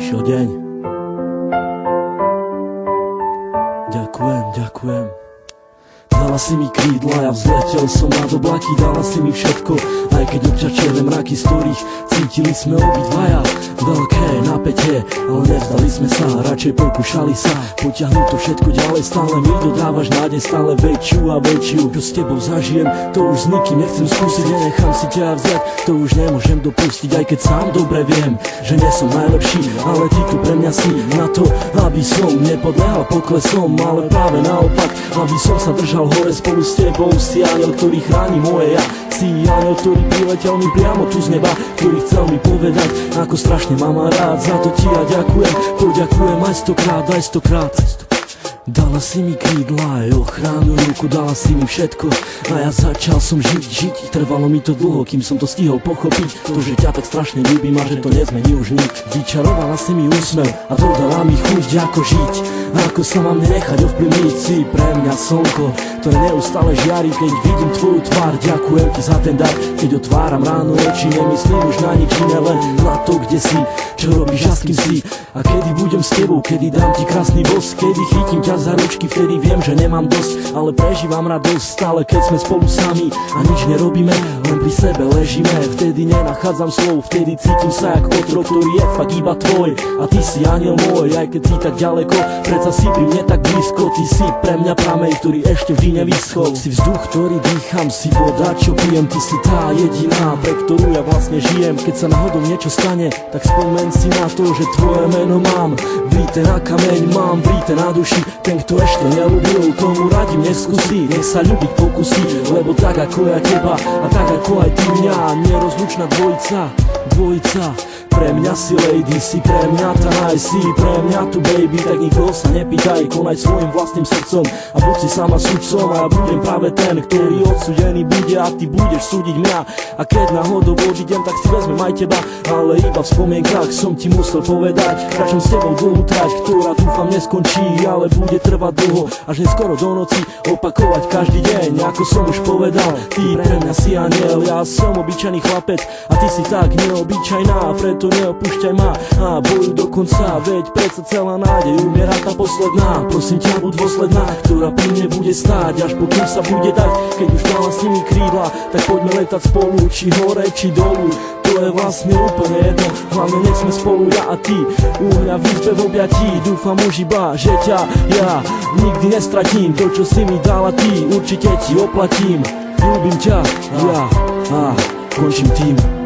prišiel deň. Ďakujem. Dala si mi krídla, ja vzletel som nad oblaky, dala si mi všetko, aj keď občas černé mraky, z ktorých cítili sme obidvaja veľké napätie, ale nevzdali sme sa, radšej pokúšali sa potiahnuť to všetko ďalej. Stále mi dodávaš nádej, stále väčšiu a väčšiu. Čo s tebou zažijem, to už s nikým nechcem skúsiť, nenechám si ťa vziať, to už nemôžem dopustiť, aj keď sám dobre viem, že nie som najlepší, ale ty tu pre mňa si na to, aby som nepodľahal poklesom, ale práve naopak, aby som sa držal hore spolu s tebou. Si aniel, ktorý chráni moje ja, si aniel, ktorý priletel mi priamo tu z neba, ktorý chcel mi povedať, ako strašne mám rád. Za to ti ja ďakujem, poďakujem aj stokrát. Dala si mi krídla aj ochranu ruku, dala si mi všetko a ja začal som žiť. Trvalo mi to dlho, kým som to stihol pochopiť, to, že ťa tak strašne ľúbim a že to nezmení už nič. Vyčarovala si mi úsmev a dodala mi chuť, ako žiť, ako sa mám nenechať ovplyvniť. Si pre mňa slnko, ktoré neustále žiari, keď vidím tvoju tvár. Ďakujem ti za ten dar, keď otváram ráno oči, nemyslím už na nič iné, len na to, kde si, čo robíš a s kým si. A kedy budem s tebou, kedy dám ti krásny bosk, kedy chytím ťa za ručky, vtedy viem, že nemám dosť, ale prežívam radosť stále, keď sme spolu sami a nič nerobíme, len pri sebe ležíme. Vtedy nenachádzam slov, vtedy cítim sa jak otrok, ktorý je fakt iba tvoj a ty si aniel môj, aj keď si tak ďaleko, predsa si pri mne tak blízko. Ty si pre mňa prameň, ktorý ešte vždy nevyschol, si vzduch, ktorý dýcham, si voda, čo pijem, ty si tá jediná, pre ktorú ja vlastne žijem. Keď sa náhodou niečo stane, tak spomeň si na to, že tvoje meno mám vrité na kameň, mám vrité na duši. Ten, kto ešte neľúbil, tomu radím, nech skúsi, nech sa ľúbiť pokusí, lebo tak ako ja teba a tak ako aj ty mňa, nerozlučná dvojica. Pre mňa si lady, si pre mňa tá naj, si pre mňa tu baby, tak nikoho sa nepýtaj, konaj svojim vlastným srdcom a buď si sama sudcom a ja budem práve ten, ktorý odsúdený bude a ty budeš súdiť mňa. A keď náhodou odídem, tak si vezmem aj teba, ale iba v spomienkach som ti musel povedať, kráčam s tebou dlhú trať, ktorá dúfam neskončí, ale bude trvať dlho, až neskoro do noci, opakovať každý deň, ako som už povedal. Ty pre mňa si aniel, ja som obyčajný chlapec a ty si tak neobyčajná, preto neopúšťaj ma a bojuj do konca, veď predsa celá nádej umiera tá posledná. Prosím ťa, buď dôsledná, ktorá pri mne bude stáť, až pokým sa bude dať. Keď už dala s nimi krídla, tak poďme letať spolu, či hore, či dolu, to je vlastne úplne jedno, hlavne nech sme spolu ja a ty, u mňa v izbe v objatí. Dúfam už iba, že ťa ja nikdy nestratím, to čo si mi dala ty, určite ti oplatím. Ľúbim ťa, ja a končím tým.